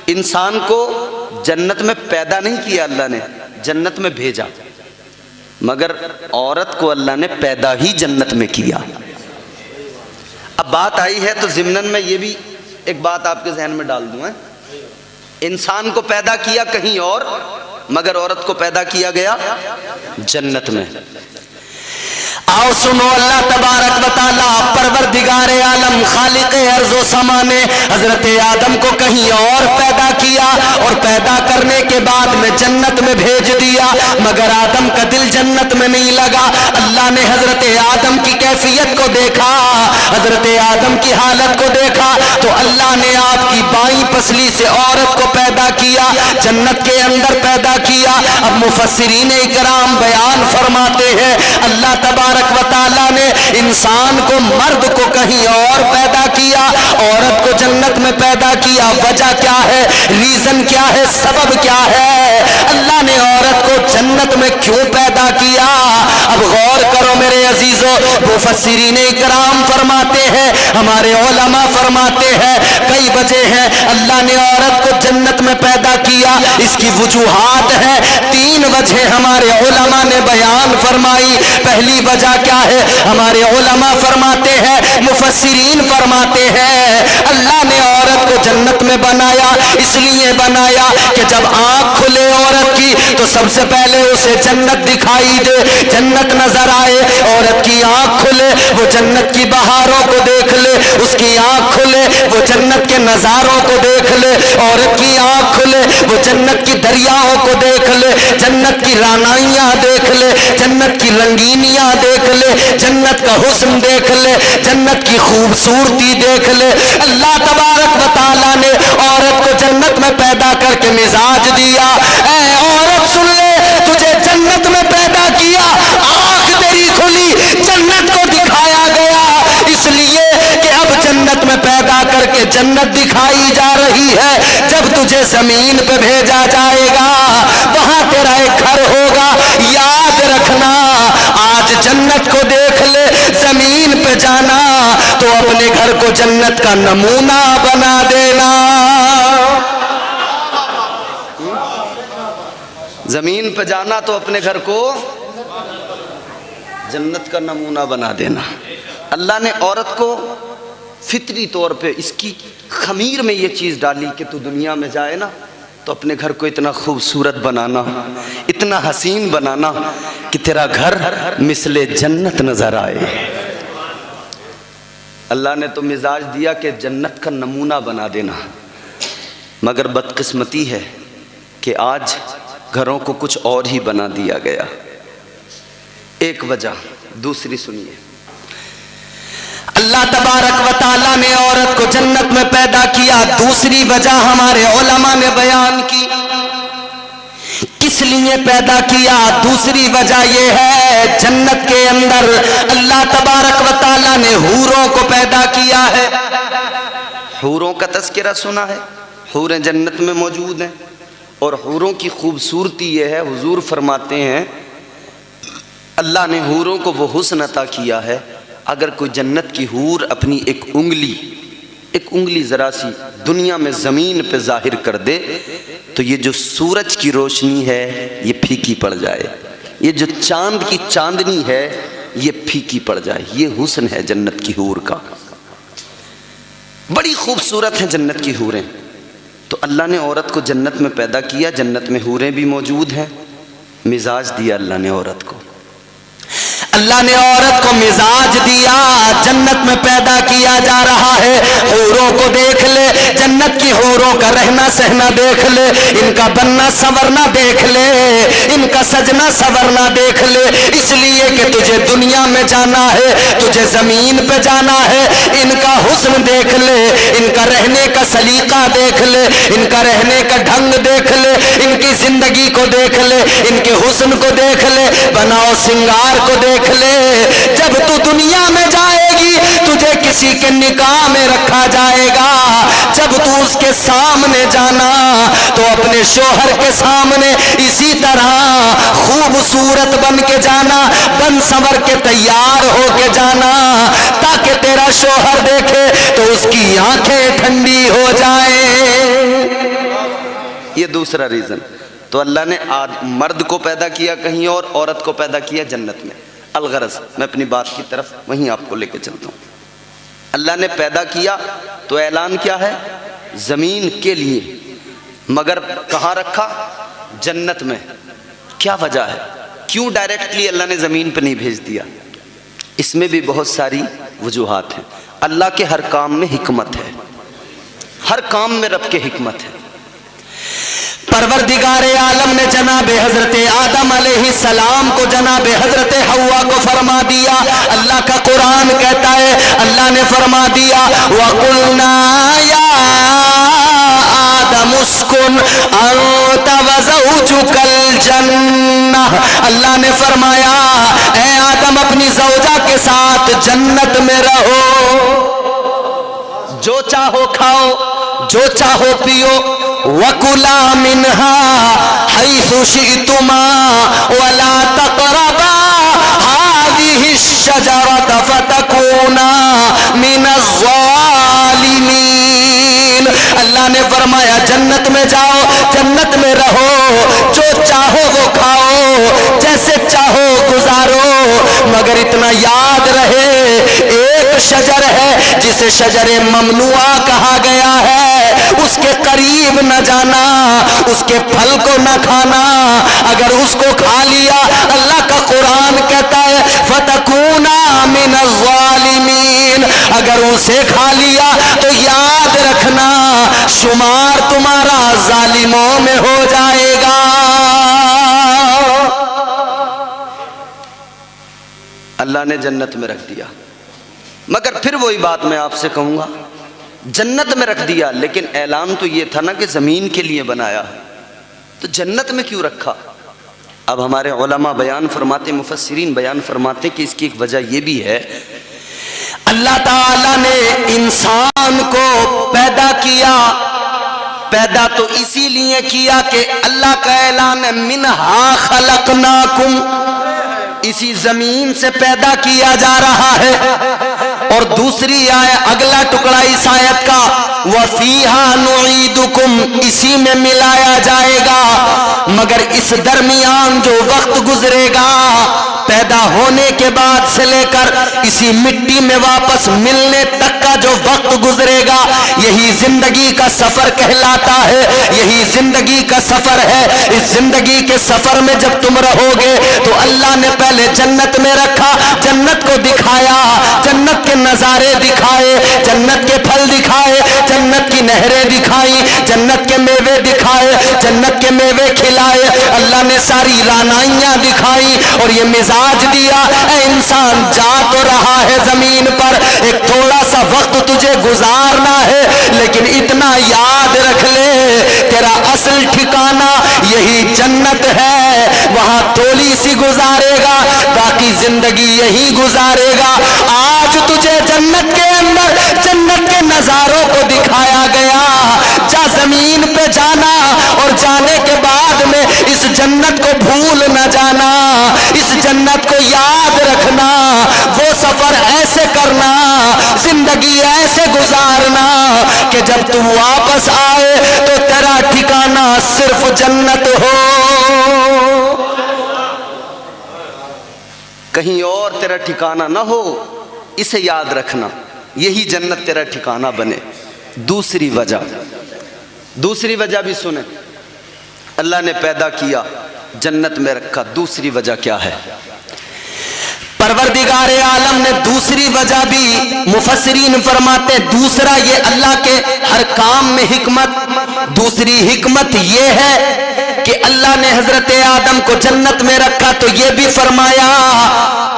انسان کو جنت میں پیدا نہیں کیا اللہ نے، جنت میں بھیجا، مگر عورت کو اللہ نے پیدا ہی جنت میں کیا۔ اب بات آئی ہے تو ضمناً میں یہ بھی ایک بات آپ کے ذہن میں ڈال دوں، انسان کو پیدا کیا کہیں اور، مگر عورت کو پیدا کیا گیا جنت میں۔ آؤ سنو، اللہ تبارک و تعالیٰ پروردگار عالم خالق ارض و سما نے حضرت آدم کو کہیں اور پیدا کیا، اور پیدا کرنے کے بعد میں جنت میں بھیج دیا، مگر آدم کا دل جنت میں نہیں لگا۔ اللہ نے حضرت آدم کی کیفیت کو دیکھا، حضرت آدم کی حالت کو دیکھا، تو اللہ نے آپ کی بائیں پسلی سے عورت کو پیدا کیا، جنت کے اندر پیدا کیا۔ اب مفسرین اکرام بیان فرماتے ہیں اللہ تبارک و تعالیٰ نے انسان کو، مرد کو کہیں اور پیدا کیا، عورت کو جنت میں پیدا کیا۔ وجہ کیا ہے؟ ریزن کیا ہے؟ سبب کیا ہے؟ اللہ نے عورت کو جنت میں کیوں پیدا کیا؟ اب غور کرو میرے عزیزو، مفسرین اکرام فرماتے ہیں، ہمارے علماء فرماتے ہیں کئی وجہ ہیں اللہ نے عورت کو جنت میں پیدا کیا۔ اس کی وجوہات ہیں، 3 وجہ ہمارے علماء نے بیان فرمائی۔ پہلی وجہ کیا ہے؟ ہمارے علماء فرماتے ہیں، مفسرین فرماتے ہیں اللہ نے عورت کو جنت میں بنایا، اس لیے بنایا کہ جب آنکھ کھلے عورت کی تو سب سے پہلے اسے جنت دکھائی دے، جنت نظر آئے۔ عورت کی آنکھ کھلے وہ جنت کی بہاروں کو دیکھ لے، اس کی آنکھ کھلے وہ جنت کے نظاروں کو دیکھ لے، عورت کی آنکھ کھلے وہ جنت کی دریاؤں کو دیکھ لے، جنت کی رانائیاں دیکھ لے، جنت کی رنگینیاں دیکھ لے، جنت کا حسن دیکھ لے، جنت کی خوبصورتی دیکھ لے۔ اللہ تبارک و تعالیٰ نے عورت کو جنت میں پیدا کر کے مزاج دیا، اے عورت سن لے، تجھے جنت میں پیدا کیا، آنکھ تیری کھلی، جنت کو دکھایا گیا، اس لیے کہ اب جنت میں پیدا کر کے جنت دکھائی جا رہی ہے۔ جب تجھے زمین پہ بھیجا جائے گا وہاں تیرا ایک گھر ہوگا، یاد رکھنا آج جنت کو دیکھ لے، زمین پہ جانا تو اپنے گھر کو جنت کا نمونہ بنا دینا۔ زمین پہ جانا تو اپنے گھر کو جنت کا نمونہ بنا دینا۔ اللہ نے عورت کو فطری طور پہ اس کی خمیر میں یہ چیز ڈالی کہ تو دنیا میں جائے نا تو اپنے گھر کو اتنا خوبصورت بنانا، اتنا حسین بنانا کہ تیرا گھر مثل جنت نظر آئے۔ اللہ نے تو مزاج دیا کہ جنت کا نمونہ بنا دینا، مگر بدقسمتی ہے کہ آج گھروں کو کچھ اور ہی بنا دیا گیا۔ ایک وجہ، دوسری سنیے، اللہ تبارک و تعالیٰ نے عورت کو جنت میں پیدا کیا، دوسری وجہ ہمارے علماء نے بیان کی کس لیے پیدا کیا۔ دوسری وجہ یہ ہے جنت کے اندر اللہ تبارک و تعالیٰ نے حوروں کو پیدا کیا ہے۔ حوروں کا تذکرہ سنا ہے، حوریں جنت میں موجود ہیں، اور حوروں کی خوبصورتی یہ ہے، حضور فرماتے ہیں اللہ نے حوروں کو وہ حسن عطا کیا ہے، اگر کوئی جنت کی حور اپنی ایک انگلی ذرا سی دنیا میں زمین پہ ظاہر کر دے تو یہ جو سورج کی روشنی ہے یہ پھیکی پڑ جائے، یہ جو چاند کی چاندنی ہے یہ پھیکی پڑ جائے۔ یہ حسن ہے جنت کی حور کا، بڑی خوبصورت ہیں جنت کی حوریں۔ تو اللہ نے عورت کو جنت میں پیدا کیا، جنت میں حوریں بھی موجود ہیں، مزاج دیا اللہ نے عورت کو، اللہ نے عورت کو مزاج دیا، جنت میں پیدا کیا جا رہا ہے۔ حوروں کو دیکھ لے، جنت کی حوروں کا رہنا سہنا دیکھ لے، ان کا بننا سنورنا دیکھ لے، ان کا سجنا سنورنا دیکھ لے، اس لیے کہ تجھے دنیا میں جانا ہے، تجھے زمین پہ جانا ہے۔ ان کا حسن دیکھ لے، ان کا رہنے کا سلیقہ دیکھ لے، ان کا رہنے کا ڈھنگ دیکھ لے، ان کی زندگی کو دیکھ لے، ان کے حسن کو دیکھ لے، بناؤ سنگار کو دیکھ لے۔ جب تو دنیا میں جائے گی تجھے کسی کے نکاح میں رکھا جائے گا، جب تو اس کے سامنے جانا تو اپنے شوہر کے سامنے اسی طرح خوبصورت بن کے جانا، بن سنور کے تیار ہو کے جانا، تاکہ تیرا شوہر دیکھے تو اس کی آنکھیں ٹھنڈی ہو جائیں۔ یہ دوسرا ریزن. تو اللہ نے مرد کو پیدا کیا کہیں اور عورت کو پیدا کیا جنت میں. الغرض میں اپنی بات کی طرف وہیں آپ کو لے کے چلتا ہوں. اللہ نے پیدا کیا تو اعلان کیا ہے؟ زمین کے لیے. مگر کہاں رکھا؟ جنت میں. کیا وجہ ہے؟ کیوں ڈائریکٹلی اللہ نے زمین پہ نہیں بھیج دیا؟ اس میں بھی بہت ساری وجوہات ہیں. اللہ کے ہر کام میں حکمت ہے، ہر کام میں رب کے حکمت ہے. پروردگار عالم نے جناب حضرت آدم علیہ السلام کو جناب حضرت حوا کو فرما دیا. اللہ کا قرآن کہتا ہے اللہ نے فرما دیا وَقُلْنَا يَا آدَمُ اسْكُنْ أَنْتَ وَزَوْجُكَ الْجَنَّةَ. اللہ نے فرمایا اے آدم اپنی زوجہ کے ساتھ جنت میں رہو، جو چاہو کھاؤ، جو چاہو پیو. وَكُلَا مِنْهَا حَيْثُ شِئْتُمَا وَلَا تَقْرَبَا هَذِهِ الشَّجَرَةَ فَتَكُونَا مِنَ الظَّالِمِينَ. اللہ نے فرمایا جنت میں جاؤ، جنت میں رہو، جو چاہو وہ کھاؤ، جیسے چاہو گزارو، مگر اتنا یاد رہے ایک شجر ہے جسے شجر ممنوعہ کہا گیا ہے، اس کے قریب نہ جانا، اس کے پھل کو نہ کھانا. اگر اس کو کھا لیا اللہ کا قرآن کہتا ہے فَتَكُونَا مِنَ الظَّالِمِينَ. اگر اسے کھا لیا تو یاد رکھنا شمار تمہارا ظالموں میں ہو جائے گا. اللہ نے جنت میں رکھ دیا. مگر پھر وہی بات میں آپ سے کہوں گا، جنت میں رکھ دیا لیکن اعلان تو یہ تھا نا کہ زمین کے لیے بنایا ہے، تو جنت میں کیوں رکھا؟ اب ہمارے علماء بیان فرماتے، مفسرین بیان فرماتے کہ اس کی ایک وجہ یہ بھی ہے اللہ تعالیٰ نے انسان کو پیدا کیا، پیدا تو اسی لیے کیا کہ اللہ کا اعلان ہے منہا خلقناکم، اسی زمین سے پیدا کیا جا رہا ہے. اور دوسری آیت اگلا ٹکڑا اس آیت کا وَفِيهَا نُعِيدُكُمْ، اسی میں ملایا جائے گا. مگر اس درمیان جو وقت گزرے گا پیدا ہونے کے بعد سے لے کر اسی مٹی میں واپس ملنے تک کا جو وقت گزرے گا یہی زندگی کا سفر کہلاتا ہے، یہی زندگی کا سفر ہے. اس زندگی کے سفر میں جب تم رہو گے تو اللہ نے پہلے جنت میں رکھا، جنت کو دکھایا، جنت کے نظارے دکھائے، جنت کے پھل دکھائے، جنت کی نہریں دکھائی، جنت کے میوے دکھائے، جنت کے میوے کھلائے. اللہ نے ساری رعنائیاں دکھائی اور یہ مزاج دیا اے انسان جا تو رہا ہے زمین پر، ایک تھوڑا سا وقت تجھے گزارنا ہے لیکن اتنا یاد رکھ لے تیرا اصل ٹھکانہ یہی جنت ہے، وہاں تھوڑی سی گزارے گا باقی زندگی یہی گزارے گا. آج تجھے جنت کے اندر جنت کے نظاروں کو دکھایا گیا، جا زمین پہ جانا اور جانے کے بعد میں اس جنت کو بھول نہ جانا، اس جنت کو یاد رکھنا، وہ سفر ایسے کرنا، زندگی ایسے گزارنا کہ جب تو واپس آئے تو تیرا ٹھکانہ صرف جنت ہو، کہیں اور تیرا ٹھکانہ نہ ہو. اسے یاد رکھنا، یہی جنت تیرا ٹھکانہ بنے. دوسری وجہ بھی سنیں، اللہ نے پیدا کیا جنت میں رکھا. دوسری وجہ کیا ہے؟ پروردگار عالم نے دوسری وجہ بھی مفسرین فرماتے دوسرا یہ اللہ کے ہر کام میں حکمت. دوسری حکمت یہ ہے کہ اللہ نے حضرت آدم کو جنت میں رکھا تو یہ بھی فرمایا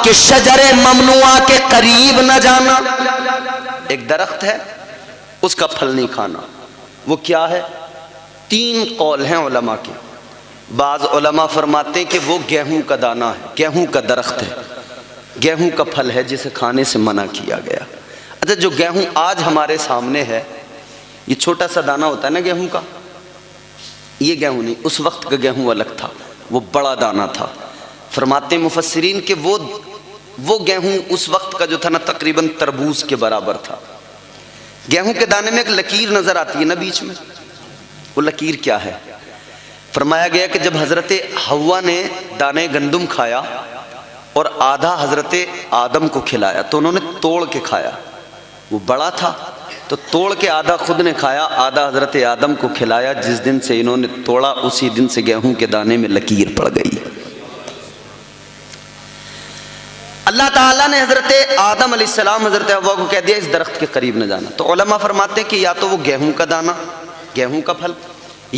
کہ شجر ممنوعہ کے قریب نہ جانا. ایک درخت ہے اس کا پھل نہیں کھانا. وہ کیا ہے؟ 3 قول ہیں علماء کے. بعض علماء فرماتے ہیں کہ وہ گیہوں کا دانہ ہے، گیہوں کا درخت ہے، گیہوں کا پھل ہے جسے کھانے سے منع کیا گیا. اچھا جو گیہوں آج ہمارے سامنے ہے یہ چھوٹا سا دانہ ہوتا ہے نا گیہوں کا، یہ گیہوں نہیں، اس وقت کا گیہوں الگ تھا، وہ بڑا دانہ تھا. فرماتے ہیں مفسرین کہ وہ گیہوں اس وقت کا جو تھا نا تقریباً تربوز کے برابر تھا. گیہوں کے دانے میں ایک لکیر نظر آتی ہے نا بیچ میں، وہ لکیر کیا ہے؟ فرمایا گیا کہ جب حضرت حوا نے دانے گندم کھایا اور آدھا حضرت آدم کو کھلایا تو انہوں نے توڑ کے کھایا، وہ بڑا تھا تو توڑ کے آدھا خود نے کھایا، آدھا حضرت آدم کو کھلایا۔ جس دن سے انہوں نے توڑا اسی دن سے گیہوں کے دانے میں لکیر پڑ گئی۔ اللہ تعالیٰ نے حضرت آدم علیہ السلام حضرت حوا کو کہہ دیا اس درخت کے قریب نہ جانا، تو علماء فرماتے ہیں کہ یا تو وہ گیہوں کا دانہ، گیہوں کا پھل،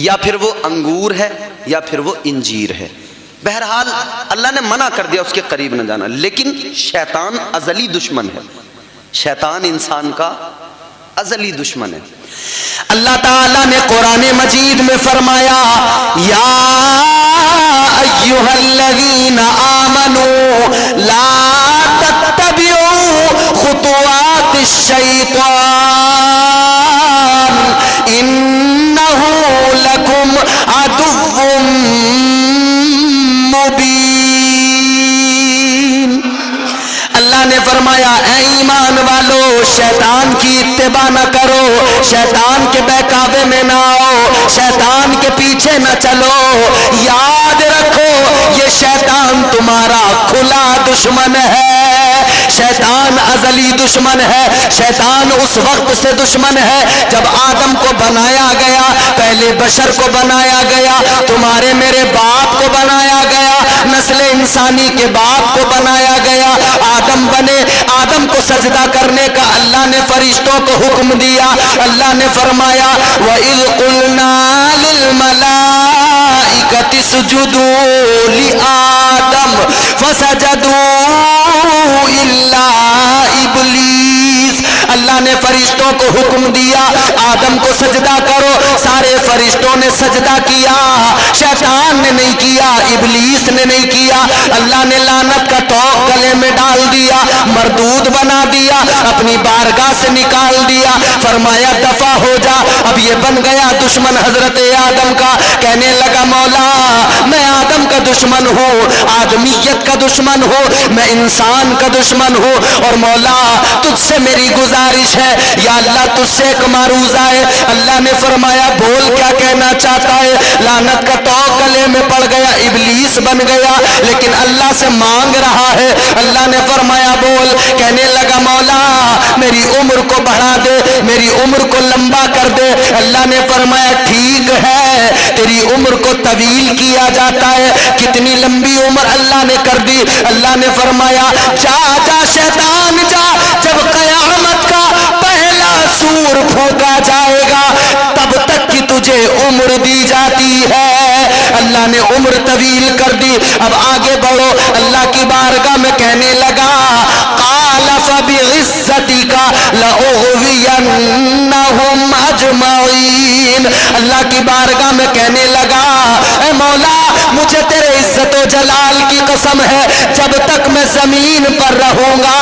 یا پھر وہ انگور ہے، یا پھر وہ انجیر ہے۔ بہرحال اللہ نے منع کر دیا اس کے قریب نہ جانا، لیکن شیطان ازلی دشمن ہے، شیطان انسان کا ازلی دشمن ہے۔ اللہ تعالیٰ نے قرآن مجید میں فرمایا یا ایھا الذین آمنوا لا تتبعوا خطوات الشیطان انہ لکم عدو مبین۔ اللہ نے فرمایا اے ایمان والو شیطان کی اتباع نہ کرو، شیطان کے بہکاوے میں نہ آؤ، شیطان کے پیچھے نہ چلو، یاد رکھو یہ شیطان تمہارا کھلا دشمن ہے، شیطان ازلی دشمن ہے، شیطان اس وقت سے دشمن ہے جب آدم کو بنایا گیا، پہلے بشر کو بنایا گیا، تمہارے میرے باپ کو بنایا گیا، نسل انسانی کے باپ کو بنایا گیا، آدم بنے، آدم کو سجدہ کرنے کا اللہ نے فرشتوں کو حکم دیا۔ اللہ نے فرمایا وَإِذْ قُلْنَا لِلْمَلَائِكَةِ اسْجُدُوا لِآدَمَ فَسَجَدُوا إِلَّا إِبْلِيسَ، اللہ نے فرشتوں کو حکم دیا آدم کو سجدہ کرو، سارے فرشتوں نے سجدہ کیا، شیطان نے نہیں کیا، ابلیس نے نہیں کیا۔ اللہ نے لعنت کا توق گلے میں ڈال دیا، مردود بنا دیا، اپنی بارگاہ سے نکال دیا، فرمایا دفع ہو جا۔ اب یہ بن گیا دشمن حضرت آدم کا، کہنے لگا مولا میں آدم کا دشمن ہوں، آدمیت کا دشمن ہوں، میں انسان کا دشمن ہوں، اور مولا تجھ سے میری گزارش ہے یا اللہ تجھ سے ایک معروضہ ہے۔ اللہ نے فرمایا بول کیا کہنا چاہتا ہے؟ لعنت کا توق گلے میں پڑ گیا، ابلیس بن گیا، لیکن اللہ سے مانگ رہا ہے۔ اللہ نے فرمایا بول، کہنے لگا مولا میری عمر کو بڑھا دے، میری عمر کو لمبا کر دے۔ اللہ نے فرمایا ٹھیک ہے تیری عمر کو طویل کیا جاتا ہے، کتنی لمبی عمر اللہ نے کر دی۔ اللہ نے فرمایا جا جا شیطان جا، جب قیامت کا پہلا سور پھونکا جائے گا تب تک کی تجھے عمر دی جاتی ہے۔ اللہ نے عمر طویل کر دی۔ اب آگے بڑھو، اللہ کی بارگاہ میں کہنے لگا قال فبعزتک لأغوینہم اجمعین، اللہ کی بارگاہ میں کہنے لگا اے مولا مجھے تیرے عزت و جلال کی قسم ہے جب تک میں زمین پر رہوں گا